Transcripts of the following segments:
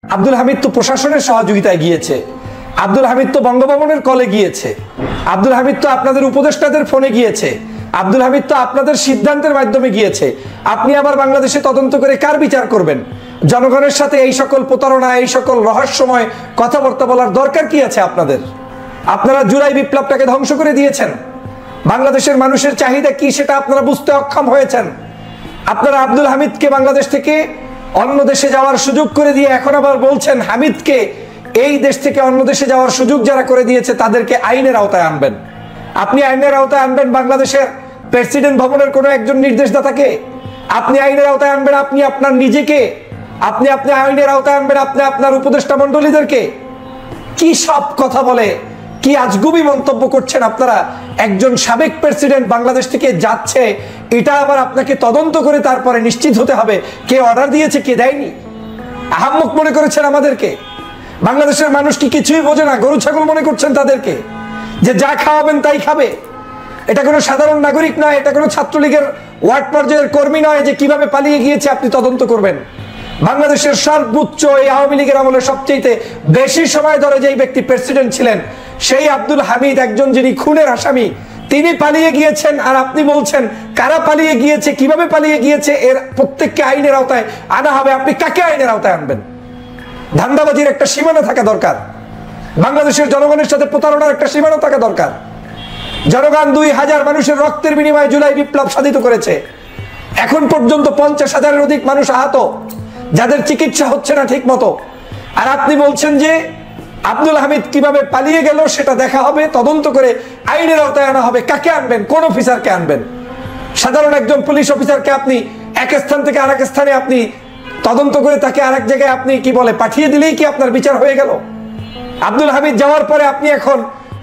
আব্দুল হামিদ তো প্রশাসনের সহযোগিতায় গিয়েছে, আব্দুল হামিদ তো বঙ্গভবনের কলে গিয়েছে, আব্দুল হামিদ তো আপনাদের উপদেষ্টাদের ফোনে গিয়েছে, আব্দুল হামিদ তো আপনাদের সিদ্ধান্তের মাধ্যমে গিয়েছে। আপনি আবার বাংলাদেশে তদন্ত করে কার বিচার করবেন? জনগণের সাথে এই সকল প্রতারণা, এই সকল রহস্যময় কথাবার্তা বলার দরকার কি আছে আপনাদের? আপনারা জুলাই বিপ্লবটাকে ধ্বংস করে দিয়েছেন। বাংলাদেশের মানুষের চাহিদা কি সেটা আপনারা বুঝতে অক্ষম হয়েছেন। আপনারা আব্দুল হামিদকে বাংলাদেশ থেকে অন্য দেশে যাওয়ার সুযোগ করে দিয়ে এখন আবার বলছেন হামিদকে এই দেশ থেকে অন্য দেশে যাওয়ার সুযোগ যারা করে দিয়েছে তাদেরকে আইনের আওতায় আনবেন। আপনি আইনের আওতায় আনবেন বাংলাদেশের প্রেসিডেন্ট ভবনের কোনো একজন নির্দেশদাতাকে, আপনি আইনের আওতায় আনবেন আপনি আপনার নিজেকে, আপনি আইনের আওতায় আনবেন আপনি আপনার উপদেষ্টা মন্ডলীদেরকে। কি সব কথা বলে, কি আজগুবি মন্তব্য করছেন আপনারা। একজন সাবেক প্রেসিডেন্ট বাংলাদেশ থেকে যাচ্ছে, এটা আবার আপনাকে তদন্ত করে তারপরে নিশ্চিত হতে হবে কে অর্ডার দিয়েছে কে দেয়নি। আহাম্মক মনে করেছেন আমাদেরকে? বাংলাদেশের মানুষ কি কিছুই বোঝে না? গরু ছাগল মনে করছেন তাদেরকে যে যা খাওয়াবেন তাই খাবে? এটা কোনো সাধারণ নাগরিক নয়, এটা কোনো ছাত্রলীগের ওয়ার্ড পর্যায়ের কর্মী নয় যে কিভাবে পালিয়ে গিয়েছে আপনি তদন্ত করবেন। বাংলাদেশের সর্বোচ্চ এই আওয়ামী লীগের আমলে সবচেয়ে বেশি সময় ধরে যেই ব্যক্তি প্রেসিডেন্ট ছিলেন সেই আব্দুল হামিদ, একজন যিনি খুনের আসামি, তিনি পালিয়ে গিয়েছেন। আর আপনি বলছেন কারা পালিয়ে গিয়েছে, কিভাবে পালিয়ে গিয়েছে এর প্রত্যেককে আইনের আওতায় আনা হবে। আপনি কাকে আইনের আওতায় আনবেন? ধান্দাবাজির একটা সীমানা থাকা দরকার, বাংলাদেশের জনগণের সাথে প্রতারণার একটা সীমানা থাকা দরকার। জনগণ 2000 মানুষের রক্তের বিনিময়ে জুলাই বিপ্লব সাধিত করেছে। এখন পর্যন্ত 50,000-এর অধিক মানুষ আহত, যাদের চিকিৎসা হচ্ছে না ঠিক মতো। আর আপনি বলছেন যে আব্দুল হামিদ কিভাবে পালিয়ে গেল সেটা দেখা হবে, তদন্ত করে আইনের আওতায় আনা হবে। কাকে আনবেন? কোন অফিসারকে আনবেন? সাধারণ একজন পুলিশ অফিসারকে আপনি এক স্থান থেকে আরেক স্থানে আপনি তদন্ত করে তাকে আরেক জায়গায় আপনি কি বলে পাঠিয়ে দিলেই কি আপনার বিচার হয়ে গেল? আব্দুল হামিদ যাওয়ার পরে আপনি এখন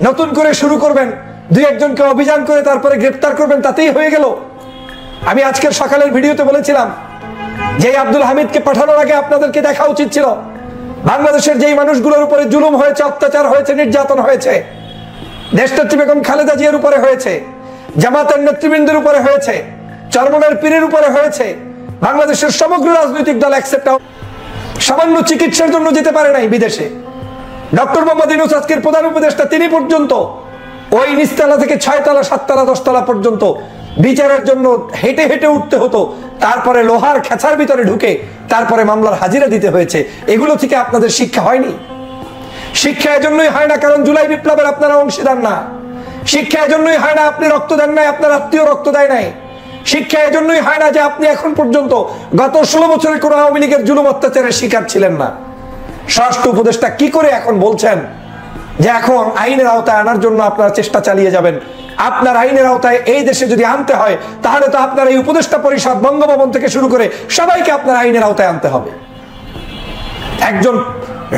নতুন করে শুরু করবেন, দুই একজনকে অভিযান করে তারপরে গ্রেফতার করবেন, তাতেই হয়ে গেল? আমি আজকের সকালের ভিডিওতে বলেছিলাম যে আব্দুল হামিদকে পাঠানোর আগে আপনাদেরকে দেখা উচিত ছিল বাংলাদেশের যেই মানুষগুলোর উপরে জুলুম হয়েছে, অত্যাচার হয়েছে, নির্যাতন হয়েছে, দেশনেত্রী বেগম খালেদা জিয়ার উপরে হয়েছে, জামাতের নেতৃবৃন্দের উপরে হয়েছে, চরমনার পীরের উপরে হয়েছে, বাংলাদেশের সমগ্র রাজনৈতিক দল অ্যাকসেপ্ট সামান্য চিকিৎসার জন্য যেতে পারে নাই বিদেশে। ডক্টর মোহাম্মদ ইউনূস আজকের প্রধান উপদেষ্টা, তিনি পর্যন্ত ওই নিচতলা থেকে 6 তলা 7 তলা 10 তলা পর্যন্ত বিচারের জন্য হেঁটে হেঁটে উঠতে হতো, তারপরে লোহার খেঁচার ভিতরে ঢুকে তারপরে মামলার হাজিরা দিতে হয়েছে। এগুলো থেকে আপনাদের শিক্ষা হয়নি? শিক্ষা এজন্যই হয় না কারণ জুলাই বিপ্লবের আপনারা অংশীদার না। শিক্ষা এজন্যই হয় না আপনি রক্ত দেন নাই, আপনার আত্মীয় রক্ত দেয় নাই। শিক্ষা এজন্যই হয় না যে আপনি এখন পর্যন্ত গত 16 বছরের কোন আওয়ামী লীগের জুলুম অত্যাচারের শিকার ছিলেন না। স্বরাষ্ট্র উপদেষ্টা কি করে এখন বলছেন যে এখন আইনের আওতায় আনার জন্য আপনারা চেষ্টা চালিয়ে যাবেন? আপনার আইনের আওতায় এই দেশে যদি আনতে হয় তাহলে তো আপনার এই উপদেষ্টা পরিষদ, বঙ্গভবন থেকে শুরু করে সবাইকে আপনার আইনের আওতায় আনতে হবে। একজন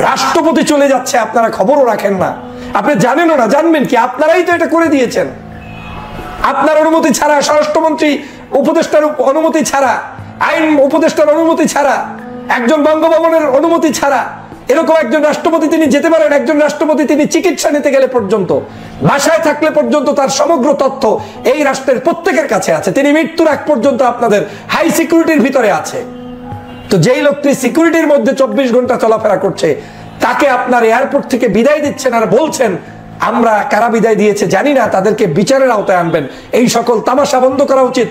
রাষ্ট্রপতি চলে যাচ্ছে, আপনারা খবরও রাখেন না, আপনি জানেনও না। জানবেন কি? আপনারাই তো এটা করে দিয়েছেন। আপনার অনুমতি ছাড়া, স্বরাষ্ট্রমন্ত্রী উপদেষ্টার অনুমতি ছাড়া, আইন উপদেষ্টার অনুমতি ছাড়া, একজন বঙ্গভবনের অনুমতি ছাড়া এরকম একজন রাষ্ট্রপতি তিনি যেতে পারেন? একজন রাষ্ট্রপতি তিনি চিকিৎসা নিতে গেলে পর্যন্ত, বাসায় থাকলে পর্যন্ত তার সমগ্র তথ্য এই রাষ্ট্রের প্রত্যেকের কাছে আছে। তিনি মৃত্যুর আগ পর্যন্ত আপনাদের হাই সিকিউরিটির ভিতরে আছে। তো যেই লোকটি সিকিউরিটির মধ্যে 24 ঘন্টা চলাফেরা করছে তাকে আপনার এয়ারপোর্ট থেকে বিদায় দিচ্ছেন আর বলছেন আমরা কারা বিদায় দিয়েছে জানি না, তাদেরকে বিচারের আওতায় আনবেন। এই সকল তামাশা বন্ধ করা উচিত,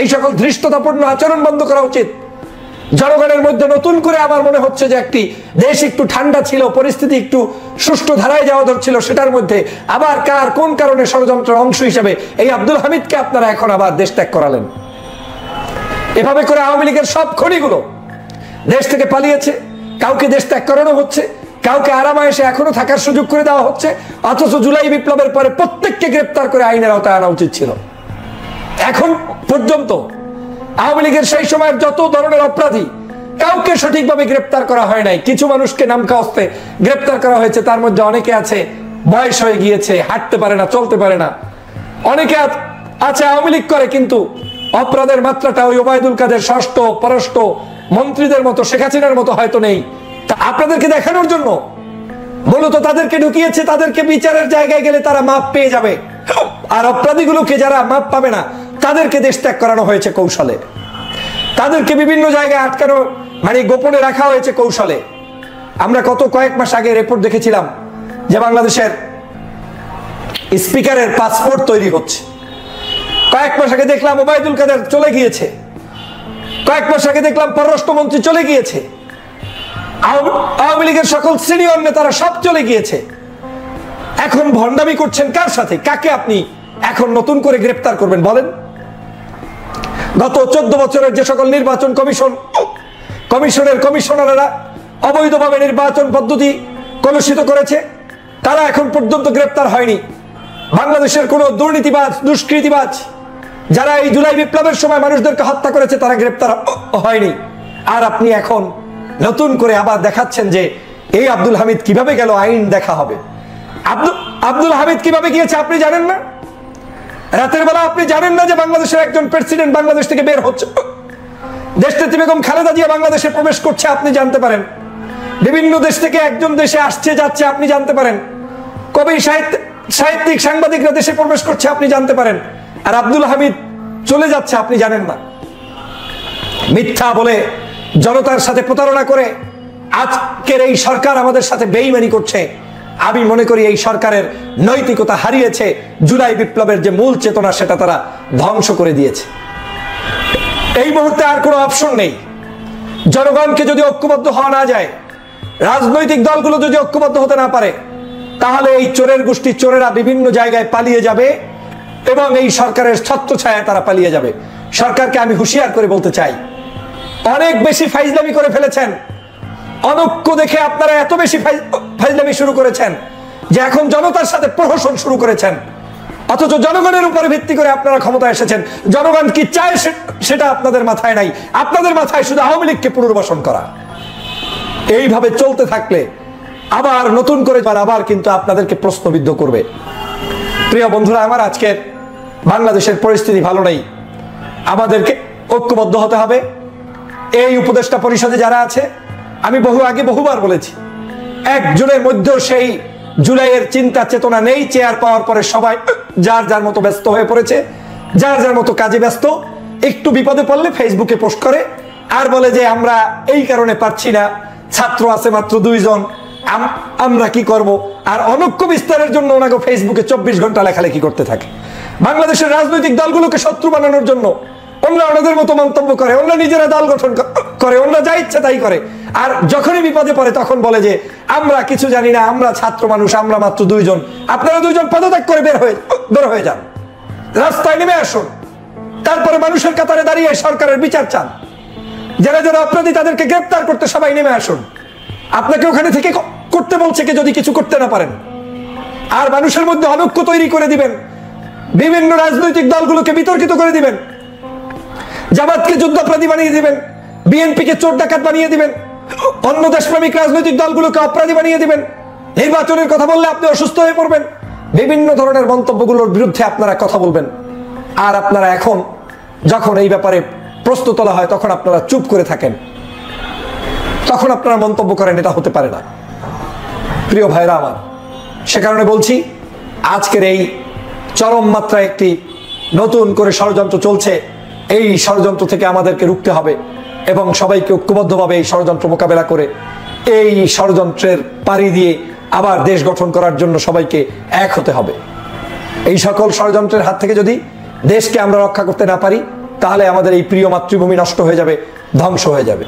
এই সকল ধৃষ্টতাপূর্ণ আচরণ বন্ধ করা উচিত। জনগণের মধ্যে নতুন করে আমার মনে হচ্ছে যে একটি দেশ একটু ঠান্ডা ছিল, পরিস্থিতি একটু সুষ্ঠু ধারায় যাওয়া ধরছিল, সেটার মধ্যে আবার কার কোন কারণে ষড়যন্ত্রের অংশ হিসেবে এই আব্দুল হামিদকে আপনারা এখন আবার দেশ ত্যাগ করালেন। এভাবে করে আওয়ামী লীগের সব খনিগুলো দেশ থেকে পালিয়েছে, কাউকে দেশ ত্যাগ করানো হচ্ছে, কাউকে আরামায়েশে এখনো থাকার সুযোগ করে দেওয়া হচ্ছে। অথচ জুলাই বিপ্লবের পরে প্রত্যেককে গ্রেপ্তার করে আইনের আওতায় আনা উচিত ছিল। এখন পর্যন্ত আওয়ামী লীগের সেই সময়ের যত ধরনের অপরাধী কাউকে সঠিকভাবে গ্রেপ্তার করা হয় নাই। কিছু মানুষকে নামকা অস্তে গ্রেপ্তার করা হয়েছে, তার মধ্যে অনেকে আছে বয়স হয়ে গিয়েছে, হাঁটতে পারে না, চলতে পারে না। অনেকে আছে আওয়ামী লীগ করে কিন্তু অপরাধের মাত্রাটা ওই ওবায়দুল কাদের ষষ্ঠ পররাষ্ট্র মন্ত্রীদের মতো, শেখ হাসিনার মতো হয়তো নেই। তা আপনাদেরকে দেখানোর জন্য মূলত তাদেরকে ঢুকিয়েছে, তাদেরকে বিচারের জায়গায় গেলে তারা মাপ পেয়ে যাবে। আর অপরাধীগুলোকে যারা মাপ পাবে না তাদেরকে দেশ ত্যাগ করানো হয়েছে কৌশলে, তাদেরকে বিভিন্ন জায়গায় আটকানো মানে গোপনে রাখা হয়েছে কৌশলে। আমরা কয়েক মাস আগে রিপোর্ট দেখেছিলাম যে বাংলাদেশের স্পিকারের পাসপোর্ট তৈরি হচ্ছে। কয়েক মাস আগে দেখলাম ওবায়দুল কাদের চলে গিয়েছে। কয়েক মাস আগে দেখলাম পররাষ্ট্রমন্ত্রী চলে গিয়েছে। আওয়ামী লীগের সকল সিনিয়র নেতারা সব চলে গিয়েছে। এখন ভণ্ডামি করছেন কার সাথে? কাকে আপনি এখন নতুন করে গ্রেফতার করবেন বলেন? গত 14 বছরের যে সকল নির্বাচন কমিশনের কমিশনাররা অবৈধভাবে নির্বাচন পদ্ধতি কলুষিত করেছে, তারা এখন পর্যন্ত গ্রেফতার হয়নি। বাংলাদেশের কোন দুর্নীতিবাজ, দুষ্কৃতিবাজ যারা এই জুলাই বিপ্লবের সময় মানুষদেরকে হত্যা করেছে, তারা গ্রেফতার হয়নি। আর আপনি এখন নতুন করে আবার দেখাচ্ছেন যে এই আব্দুল হামিদ কিভাবে গেল, আইন দেখা হবে। আব্দুল হামিদ কিভাবে গিয়েছে আপনি জানেন না? রাতের বেলা আপনি জানেন না যে বাংলাদেশের একজন প্রেসিডেন্ট বাংলাদেশ থেকে বের হচ্ছে? দেশনেত্রী বেগম খালেদা জিয়া বাংলাদেশে প্রবেশ করছে, আপনি জানতে পারেন। বিভিন্ন দেশ থেকে একজন দেশে আসছে যাচ্ছে, আপনি জানতে পারেন। কবি, সাহিত্যিক, সাংবাদিকরা দেশে প্রবেশ করছে, আপনি জানতে পারেন। আর আব্দুল হামিদ চলে যাচ্ছে, আপনি জানেন না। মিথ্যা বলে জনতার সাথে প্রতারণা করে আজকের এই সরকার আমাদের সাথে বেইমানি করছে। আমি মনে করি এই সরকারের নৈতিকতা হারিয়েছে। জুলাই বিপ্লবের যে মূল চেতনা, সেটা তারা ধ্বংস করে দিয়েছে। এই মুহূর্তে আর কোনো অপশন নেই। জনগণকে যদি ঐক্যবদ্ধ হওয়া না যায়, রাজনৈতিক দলগুলো যদি ঐক্যবদ্ধ হতে না পারে, তাহলে এই চোরের গোষ্ঠী চোরেরা বিভিন্ন জায়গায় পালিয়ে যাবে এবং এই সরকারের ছত্রছায়ায় তারা পালিয়ে যাবে। সরকারকে আমি হুঁশিয়ার করে বলতে চাই, অনেক বেশি ফাইজলামি করে ফেলেছেন। অনৈক্য দেখে আপনারা এত বেশি ফাইজলামি শুরু করেছেন যে এখন জনতার সাথে প্রহসন শুরু করেছেন, অথচ জনগণের উপরে ভিত্তি করে আপনারা ক্ষমতায় এসেছেন। জনগণ কি চায় সেটা আপনাদের মাথায় নাই। আপনাদের মাথায় শুধু আওয়ামী লীগকে পুনর্বাসন করা। এইভাবে চলতে থাকলে আবার নতুন করে আবার কিন্তু আপনাদেরকে প্রশ্নবিদ্ধ করবে। প্রিয় বন্ধুরা আমার, আজকের বাংলাদেশের পরিস্থিতি ভালো নেই। আমাদেরকে ঐক্যবদ্ধ হতে হবে। এই উপদেষ্টা পরিষদে যারা আছে, আমি বহুবার বলেছি, একজনের মধ্যেও সেই জুলাইয়ের চিন্তা চেতনা নেই। চেয়ার পাওয়ার পরে সবাই যার যার মতো ব্যস্ত হয়ে পড়েছে, যার যার মতো কাজে ব্যস্ত। একটু বিপদে পড়লে ফেসবুকে পোস্ট করে আর বলে যে আমরা এই কারণে পারছি না, ছাত্র আছে মাত্র 2 জন, আমরা কি করব। আর অনৈক্য বিস্তারের জন্য ওনাকে ফেসবুকে 24 ঘন্টা লেখালেখি করতে থাকে। বাংলাদেশের রাজনৈতিক দলগুলোকে শত্রু বানানোর জন্য ওনারা ওনাদের মতো মন্তব্য করে, ওনারা নিজেরা দল গঠন করে, ওনারা যা ইচ্ছা তাই করে। আর যখনই বিপদে পড়ে তখন বলে যে আমরা কিছু জানি না, আমরা ছাত্র মানুষ, আমরা মাত্র 2 জন। আপনারা 2 জন পদত্যাগ করে বের হয়ে যান, রাস্তায় নেমে আসুন, তারপরে মানুষের কাতারে দাঁড়িয়ে সরকারের বিচার চান। যারা যারা অপরাধী তাদেরকে গ্রেপ্তার করতে সবাই নেমে আসুন। আপনাকে ওখানে থেকে করতে বলছে কি যদি কিছু করতে না পারেন। আর মানুষের মধ্যে অনৈক্য তৈরি করে দিবেন, বিভিন্ন রাজনৈতিক দলগুলোকে বিতর্কিত করে দিবেন, জামাতকে যুদ্ধাপরাধী বানিয়ে দিবেন, বিএনপিকে চোর ডাকাত বানিয়ে দিবেন, অন্য দেশপ্রেমিক রাজনৈতিক দলগুলোকে অপরাধী বানিয়ে দিবেন। নির্বাচনের কথা বললে আপনি অসুস্থ হয়ে পড়বেন। বিভিন্ন ধরনের মন্তব্যগুলোর বিরুদ্ধে আপনারা কথা বলবেন। আর আপনারা এখন যখন এই ব্যাপারে প্রশ্ন তোলা হয় তখন আপনারা চুপ করে থাকেন, তখন আপনারা মন্তব্য করেন। এটা হতে পারে না প্রিয় ভাইরা আমার। সে কারণে বলছি, আজকের এই চরম মাত্রায় একটি নতুন করে ষড়যন্ত্র চলছে। এই ষড়যন্ত্র থেকে আমাদেরকে রুখতে হবে এবং সবাইকে ঐক্যবদ্ধভাবে এই ষড়যন্ত্র মোকাবেলা করে এই ষড়যন্ত্রের পাড়ি দিয়ে আবার দেশ গঠন করার জন্য সবাইকে এক হতে হবে। এই সকল ষড়যন্ত্রের হাত থেকে যদি দেশকে আমরা রক্ষা করতে না পারি, তাহলে আমাদের এই প্রিয় মাতৃভূমি নষ্ট হয়ে যাবে, ধ্বংস হয়ে যাবে।